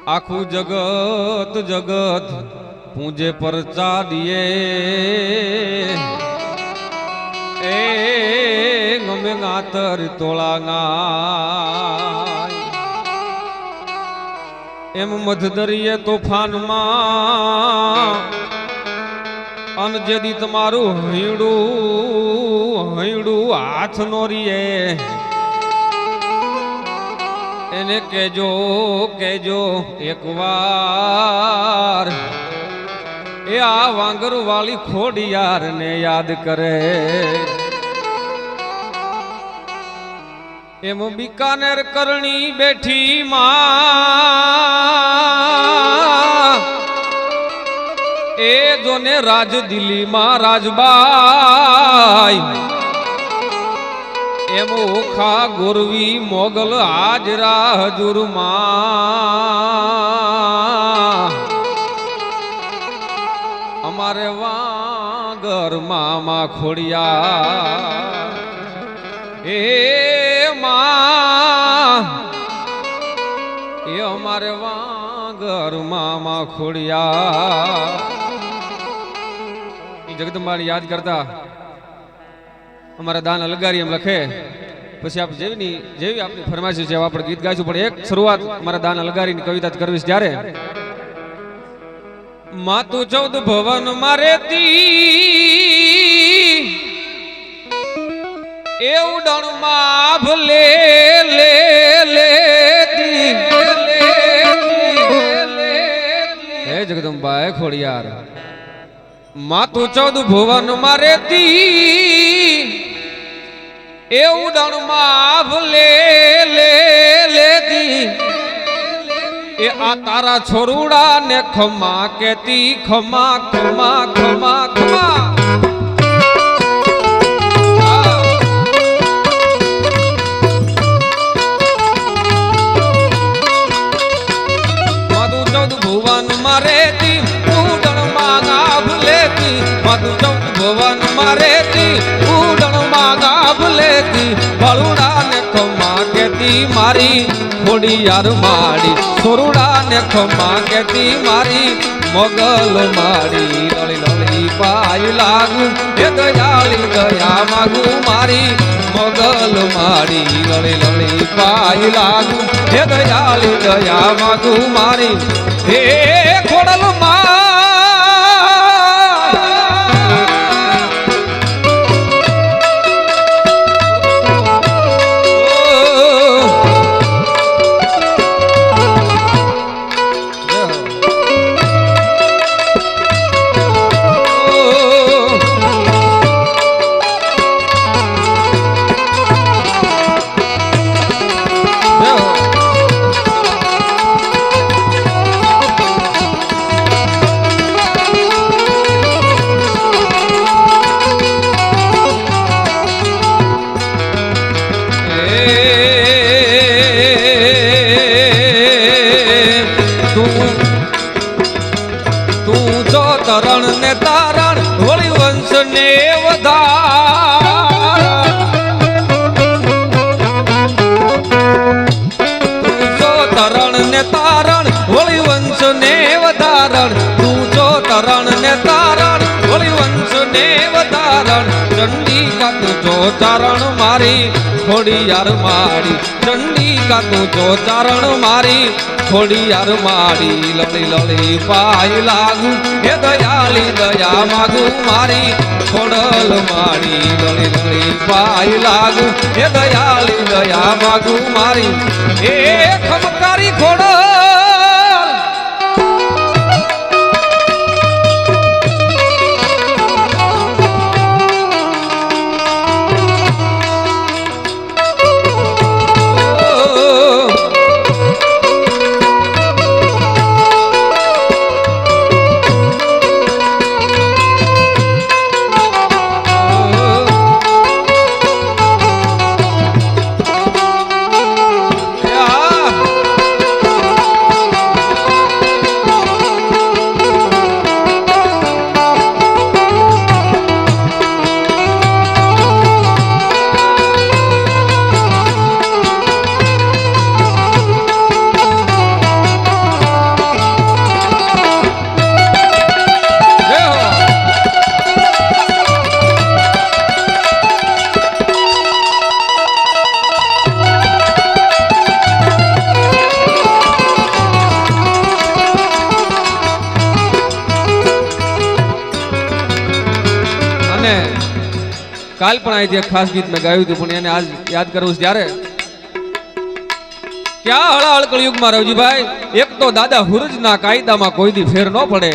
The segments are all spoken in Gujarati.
આખું જગત જગત પૂજે પર ચાડીએ એ ગમે ગાતર તોળા એમ મધદરીએ તોફાનમાં અન જેદી તમારું હૈડું હાથ નો રીએ એને કેજો કેજો એકવાર એ આ વાંગર વાળી ખોડિયાર ને યાદ કરે એમ બીકાનેર કરણી બેઠી માં એ જોને રાજ દિલ્હી માં રાજબાઈ એમ ઓખા ગોરવી મોગલ હાજરા હજુર માં અમારે વાંગર મામા ખોડિયા એ માં એ અમારે વાંગર મામા ખોડિયા જગદંબાને યાદ કરતા અમારા દાન અલગારી એમ લખે પછી આપ જેવી આપની ફરમાઈશ છે આપણે ગીત ગાઈશું પણ એક શરૂઆત અમારા દાન અલગારીની કવિતા કરવીશ ત્યારે માતુ 14 ભવન મારેતી એ ઉડણ માં ભલે લે લેતી હે જગદંબા ખોડિયાર માતુ 14 ભુવન મારેતી એ ઉડણ માં ભલે લે લેતી એ આ તારા છોરુડા ને ખમા કેતી ખમા ખમા ખમા ખમા માતુ 14 ભુવન મારેતી ઉડણ માં ગાભ લેતી માતુ 14 ભુવન મારેતી ઉડણ માં ગાભ લેતી બળુડા ને ખમા કેતી મારી ખોડિયાર માડી સોરુડા ને ખમા કેતી મારી મોગલ માડી લળી લળી પાય લાગુ એ દયાળી દયા માગુ મારી મોગલ માડી લળી લળી પાય લાગુ એ દયાળી દયા માગુ મારી હે ખોડલ માં તરણ ને તારણ હોળી વંશ ને વધાર તું જો તરણ ને તારણ હોળી વંશ ને વધારણ તું જો તરણ ને તારણ હોળી વંશ ને વધારણ ચંડિકા તું જો ચારણ મારી ખોડિયાર માડી ચંડિકા તું જો ચારણ મારી ખોડિયાર માડી લળી લળી પાય લાગુ હે દયાળી દયા માગુ મારી ખોડલ માડી લળી લળી પાય લાગુ હે દયાળી દયા માગુ મારી હે ખમકારી ખોડલ કાલ પણ અહીંથી એક ખાસ ગીત મેં ગાયું હતું પણ એને આજ યાદ કરવું છે ત્યારે ક્યાં હળહળ કળિયુગમાં રવજીભાઈ એક તો દાદા હુરજના કાયદામાં કોઈ દી ફેર ન પડે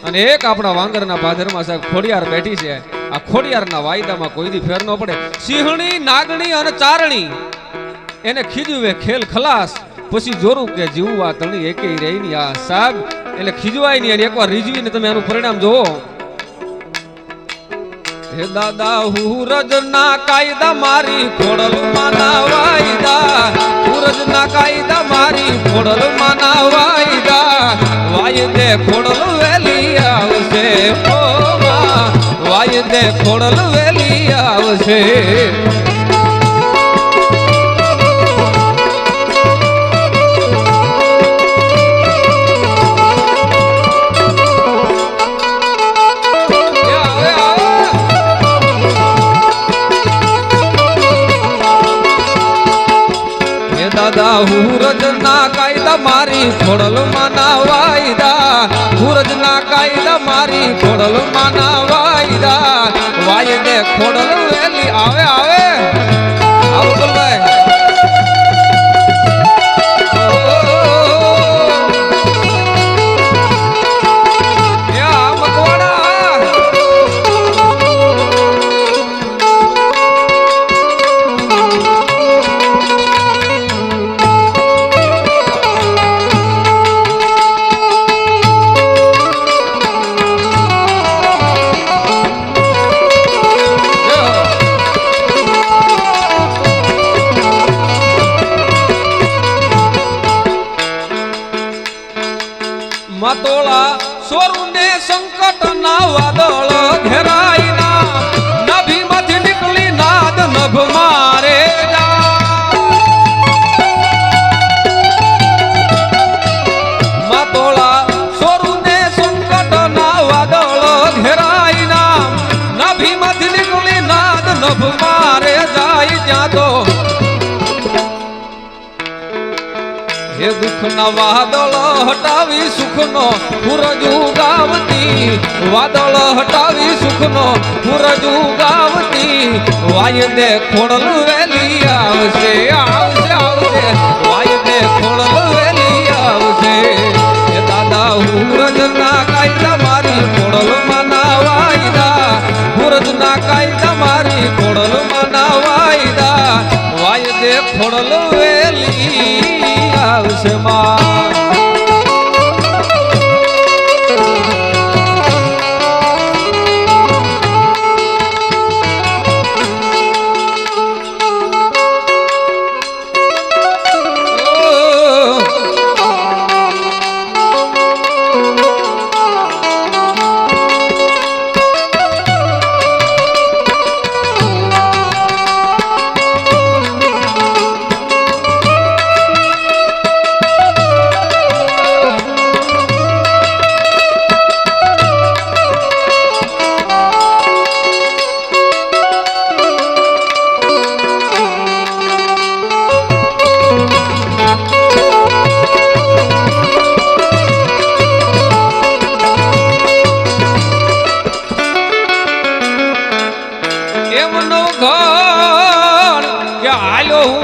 અને એક આપણા વાંગરના પાદરમાં સાહેબ ખોડિયાર બેઠી છે આ ખોડિયારના વાયદામાં કોઈ દી ફેર ન પડે સિંહણી નાગણી અને ચારણી એને ખીજવે ખેલ ખલાસ પછી જોરું કે જીવવા તણી એકે રહી ની આ સાહેબ એટલે ખીજવાય નહીં અને એકવાર રીઝવીને તમે આનું પરિણામ જોવો હે દાદા હુરજના કાયદા મારી ખોડલમાં ના વાયદા હુરજના કાયદા મારી ખોડલમાં ના વાયદા વાયદે ખોડલ વેલી આવશે ઓ માં વાયદે ખોડલ વેલી આવશે દાદા હુરજના કાયદા મારી ખોડલમાં ના વાયદા હુરજના કાયદા મારી ખોડલમાં ના વાયદા વાયદે ખોડલ વેલી આવે આવે આવો બોલભાઈ मतोला सोरू ने संकट ना वादळ घेराईना नभी માંથી નીકળી નાદ નભ મારે मतोला सोरू ने संकट ना वादळ घेराईना नभी માંથી નીકળી નાદ નભ મારે જાય ત્યાં તો हे दुख ना वादळ हटावी सुखनो हुरज उगावती वादळ हटावी सुखनो हुरज उगावती वायदे खोडल वेली आवશે आवશે आवશે वायदे खोडल वेली आवશે हे दादा हुरज ना कायदा मारी खोडल माना वायदा हुरज ना कायदा मारी खोडल माना वायदा वायदे खोडल वेली આવશે માં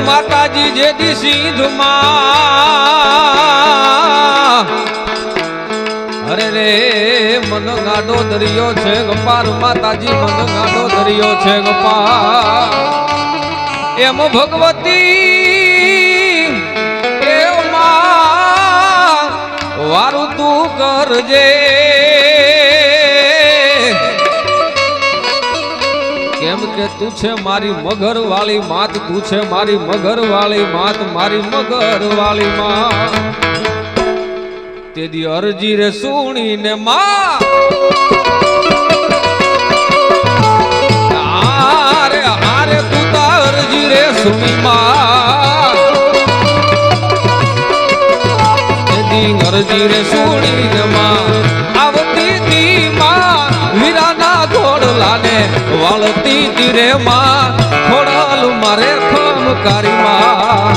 માતાજી જે દી સિંધમાં અરે રે મન ગાડો દરિયો છે ગપાર માતાજી મન ગાડો દરિયો છે ગપાર એમ ભગવતી એમાં વારું તું કરજે કેમ કે તું છે મારી મગર વાળી માત તું છે મારી મગર વાળી માત મારી મગર વાળી માં તેદી અરજી રે સુણીને માં આરે આરે તું તા અરજી રે સુણી માં તેદી અરજી રે સુણીને માં આવતી તી માં વીરાના ઘોડલાને વાળતી તીરે માં ખોડલ મારે ખમકારી માં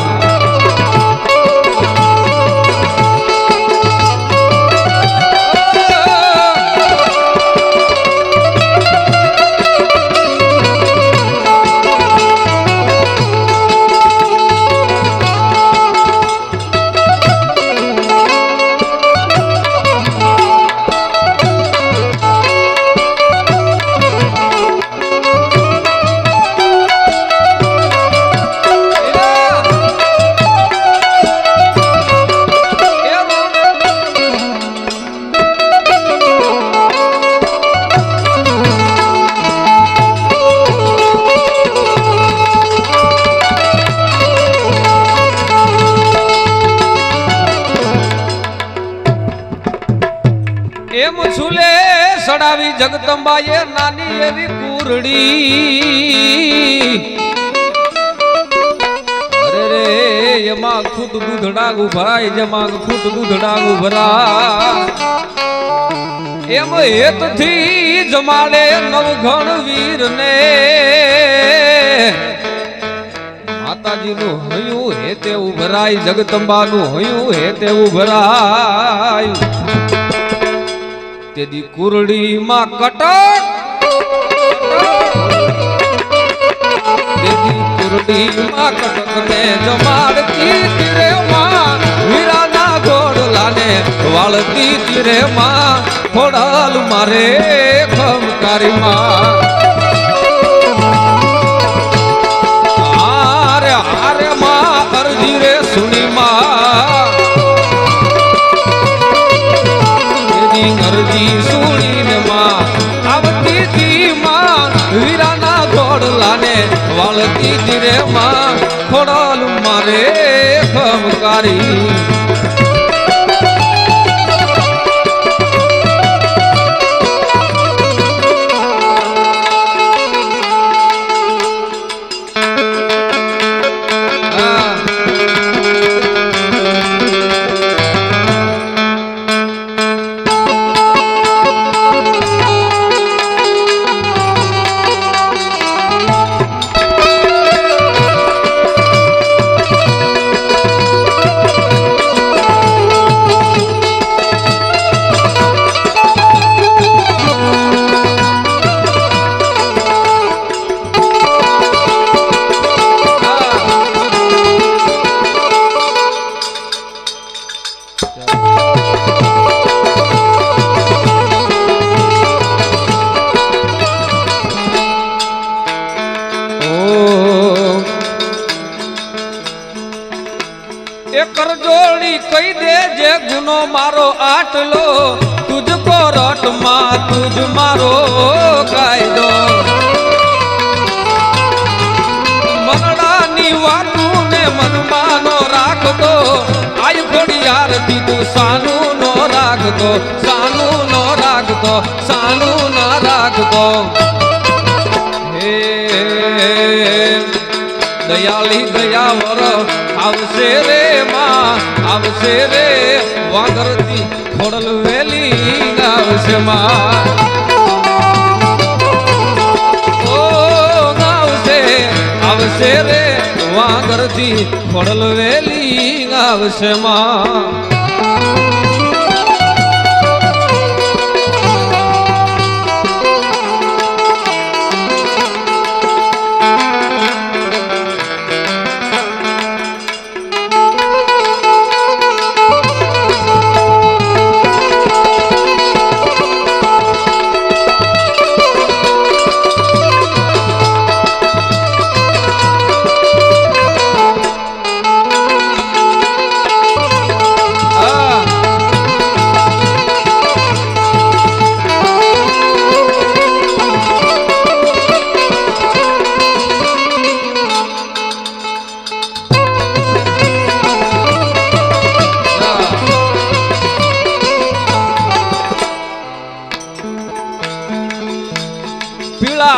એમ ઝૂલે સડાવી જગદંબાએ નાની એવી કુરડી અરે રે એમાં ફૂટ દૂધડાગું ભરાય જેમાં ફૂટ દૂધડાગું ભરાય એમ હેતથી જમાડે નવઘણ વીરને માતાજીનું હયું હે તેવું ભરાય જગદંબાનું હયું હે તેવું ભરાય તેદી કુરડીમાં કટક તેદી કુરડીમાં કટક ને જમાડતી તીરે માં વીરાના ઘોડલાને વાળતી તીરે માં ખોડાલ મારે ખમકારી માં આરે આરે માં અરજી રે સુની માં અરજી સુણીને માં આવતી તી માં વીરાના ઘોડલાને વાળતી તીરે માં ખોડાલ મારે ખમકારી કરજોડી કહી દે જે ગુનો મારો આટલો તુજકો રટમાં તુજ મારો કાયદો મનડાની વાતું ને મનમાનો રાખતો આય ઘોડિયાર દીધું સાનું નો રાખતો સાનું નો રાખતો સાનું ના રાખતો હે દયાળી દયાવર આવશે રે માં આવશે રે વાગરતી ખોડલ વેલી આવશે માં ઓ આવશે આવશે રે વાગરતી ખોડલ વેલી આવશે માં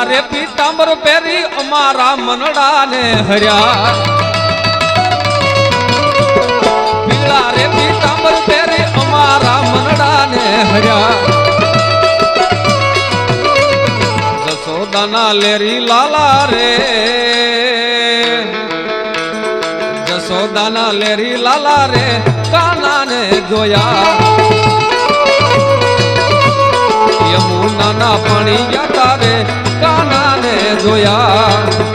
રે પીતાંબર પહેરી અમારા મનડાને હર્યા પીળા રે પીતાંબર પહેરી અમારા મનડાને હર્યા જસોદાના લેરી લાલા રે જસોદાના લેરી લાલા રે કાનાને જોયા યમુનાના પાણી ગયા રે કાનાને જોયા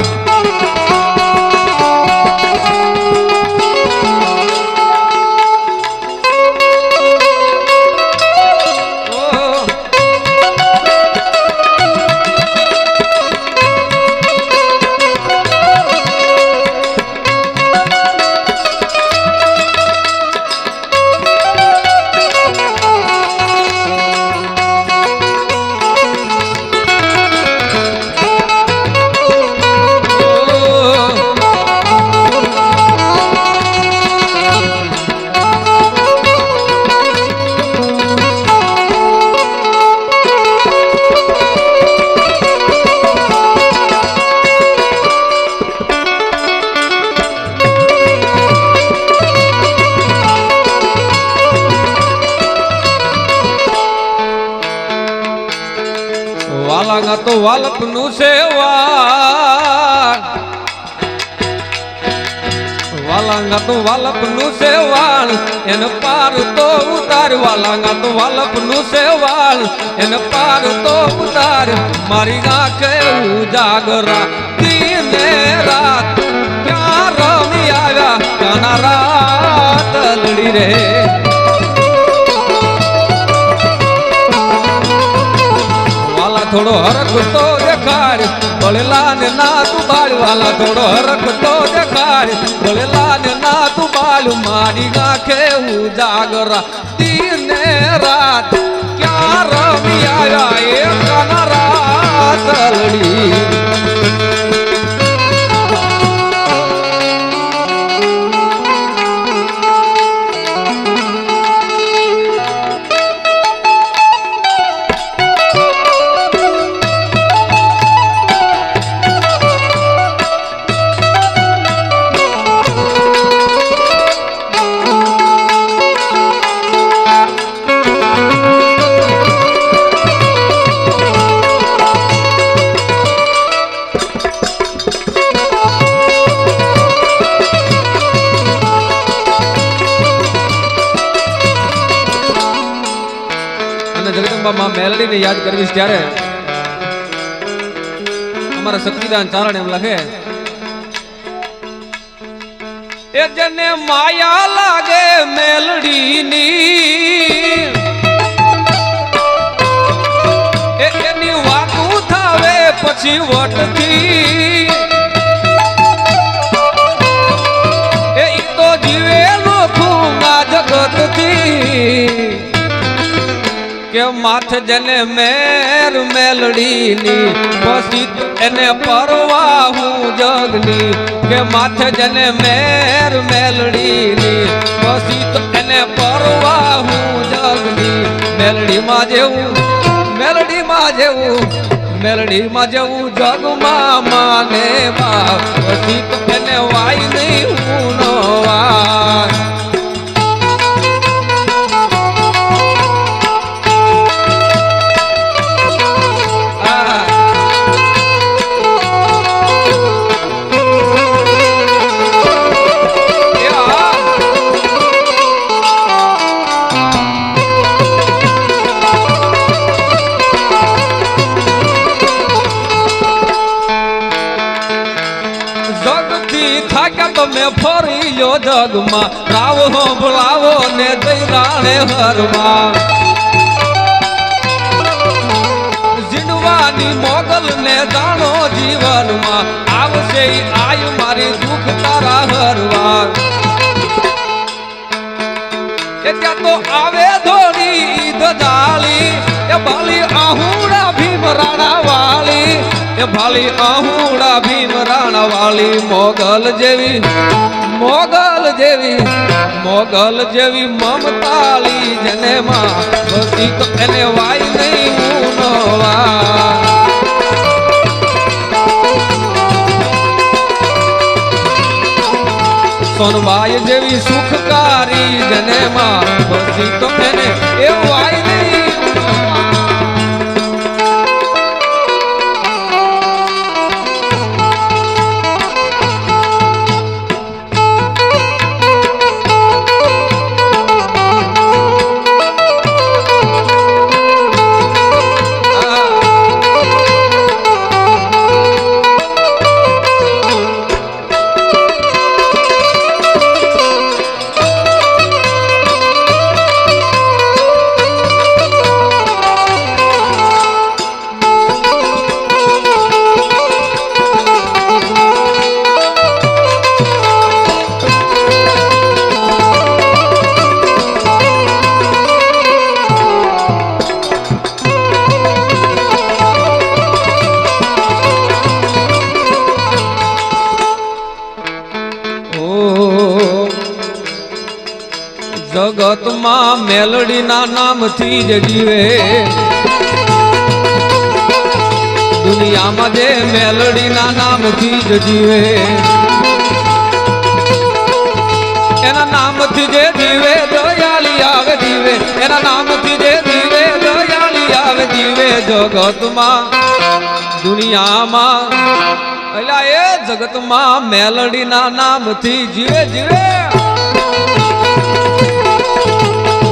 વાલાંગા તો વાલપનું સેવાણ વાલાંગા તો વાલપનું સેવાણ એને પાર તો ઉતાર વાલાંગા તો વાલપનું સેવાણ એને પાર તો ઉતાર મારી આંખે ઉજાગરા દિને રાત ક્યાં રમી આવ્યા ક્યાંના રાત લડી રે થોડો હરખ તો દેખાડ ભળેલા ને ના તું બાળ વાલા થોડો હરખ તો દેખાડ ભળેલા ને ના તું બાળ મારી આંખે ઉજાગરા દિને રાત ક્યાં રમી આવ્યા એ કાના રાત લડી માં મેલડીને યાદ કરવીશ ત્યારે અમારા શક્તિદાન ચારણ એમ લખે એ જેને માયા લાગે મેલડીની એની વાતું થાવે પછી વટથી એ તો જીવે નોખું આ જગતથી કે માથ જેને મેર મેલડીની પછી એને પરવા હું જગની કે માથ જેને મેર મેલડીની પછી એને પરવા હું જગની મેલડીમાં જેવું મેલડીમાં જેવું જગમાં માને બાપ પછી એને વાય નહીં હું નો વા તમે ફરી લો જગમાં રાવો ભળાવો ને જઈ રાણે હરમાં જીડવાની મોગલ ને જાણો જીવનમાં આવશે આયુ મારી દુઃખ તારા હરવા કે ત્યાં તો આવે ધોળી ધજાળી એ ભાલી આહુડા ભીમ રાણા વાળી એ ભાલી આહુડા ભીમ રાણા વાળી મોગલ જેવી મમતાળી જેને માં બસી તો એને વાય નહીં હું નો વા સોનબાઈ જેવી સુખકારી જેને માં બસી તો એને એ વાય નહીં જગતમાં મેલડીના નામથી જ જીવે દુનિયામાં જે મેલડીના નામથી જ જીવે એના નામથી જે જીવે દયાળી આવે જીવે એના નામથી જે જીવે દયાળી આવે જીવે જગતમાં દુનિયામાં અલા એ જગતમાં મેલડીના નામથી જીવે જીવે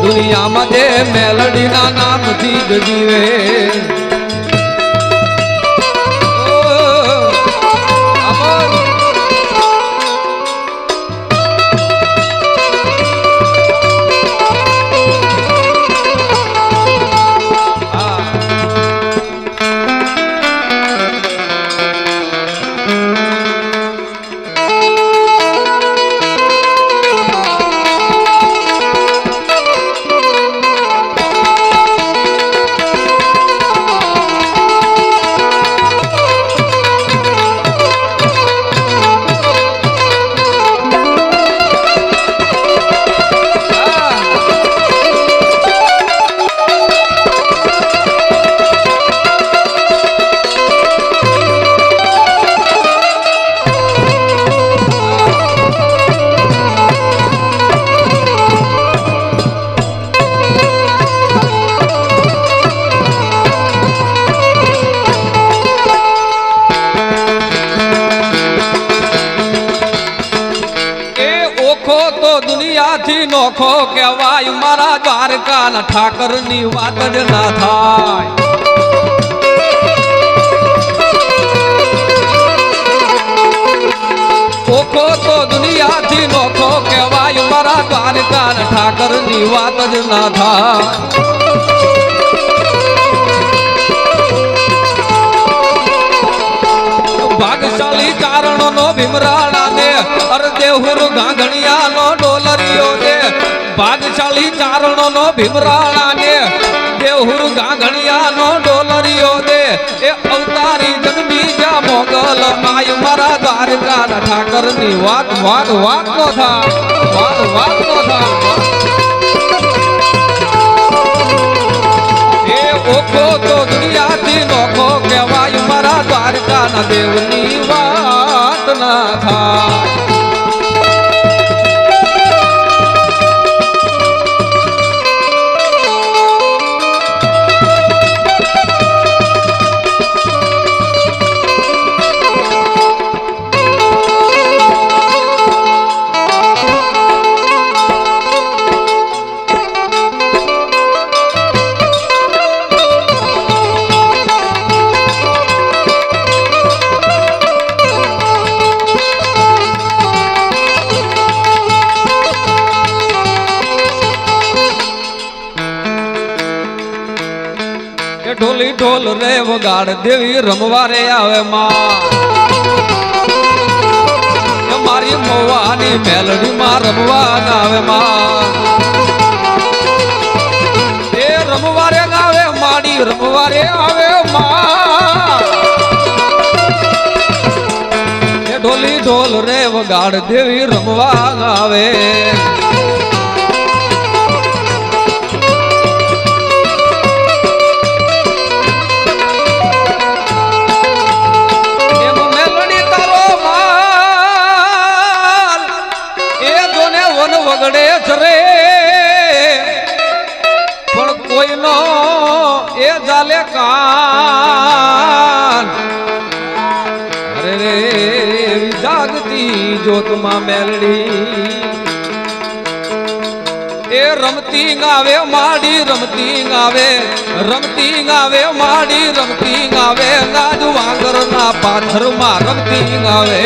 દુનિયામાં જે મેલડીના નામથી જ જીવે દુનિયાથી નોખો કહેવાય મારા દ્વારકાના ઠાકરની વાત જ ના થાય ઓખો તો દુનિયાથી નોખો કહેવાય મારા દ્વારકાના ઠાકરની વાત જ ના થાય ભાગશાળી ચારણો નો ભીમરાણા ને અરે દેવહુર ગાંગણિયા નો ડોલરિયો ને ભાગશાળી ચારણો નો ભીમરાણા ને દેવહુર ગાંગણિયા નો ડોલરિયો ને એ અવતારી જન્મી જા મોગલ આય મારા દ્વારકાના ઠાકરની વાત વાત વાત નો થા વાત વાત નો થા એ ઓખો તો દુનિયાથી નોખો કહેવાય મારા દ્વારકાના દેવની વાત ના થાય ઢોલી ઢોલ રે વગાડ દેવી રમવારે આવે માં મારી મોવાની મેલડી માં રમવા આવે માં એ રમવારે આવે માડી રમવારે આવે માં એ ઢોલી ઢોલ રે વગાડ દેવી રમવા આવે વગડે રે પણ કોઈનો એ જાલે કાન અરે રે જાગતી જ્યોતમાં મેલડી એ રમતી ગાવે માડી રમતી ગાવે માડી રમતી ગાવે ગાજ વાંગરના પાથરમાં રમતી ગાવે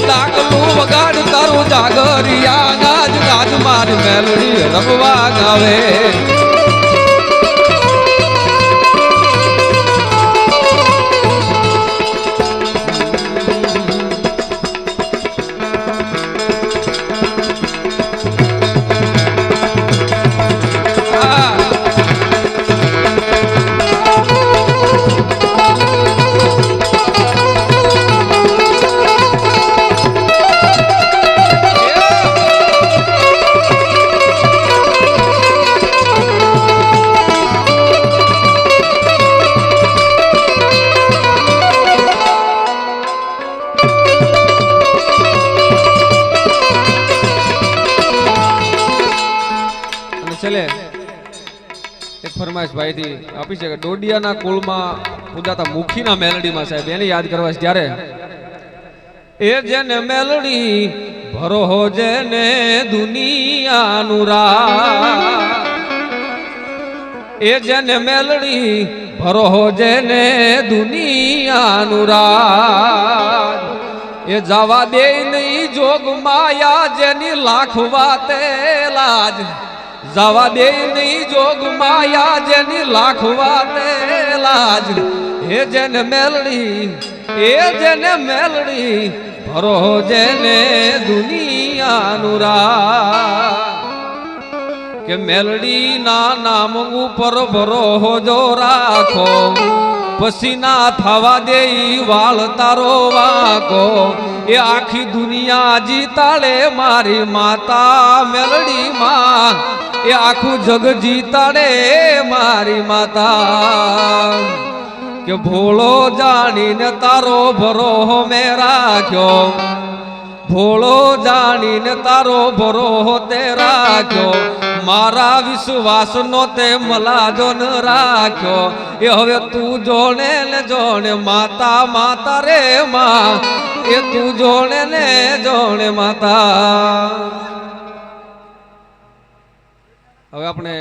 ડાકલું વગાડ તારું જાગરિયા ગાજ ગાજ માર મેલડી રમવા ગાવે છેલ્લે એક ફરમાઈશ ભાઈથી આપી છે કે ડોડિયાના કુળમાં પૂજાતા મુખીના મેલડીમાં સાહેબ એને યાદ કરવા છે ત્યારે એ જેને મેલડી ભરો જેને દુનિયાનું રાજ એ જેને મેલડી ભરો જેને દુનિયાનું રાજ એ જવા દે નહીં જોગ માયા જેની લાખ વાતે લાજ જવા દે નહીં જોગ માયા જેની લાખ વાતે લાજ એ જેને મેલડી ભરો જેને દુનિયાનું રાજ કે મેલડી ના નામ ઉપર ભરો જો રાખો પછી ના થવા દે વાળ તારો વાકો એ આખી દુનિયા જીતાડે મારી માતા મેલડી માં એ આખું જગ જીતાડે મારી માતા કે ભોળો જાણીને તારો ભરો મેં રાખ્યો ભોળો જાણીને તારો ભરો તે રાખ્યો મારા વિશ્વાસનો તે મલાજો ન રાખ્યો એ હવે તું જોણે ને જોણે માતા માતા રે માં એ તું જોણે ને જોણે માતા. હવે આપણે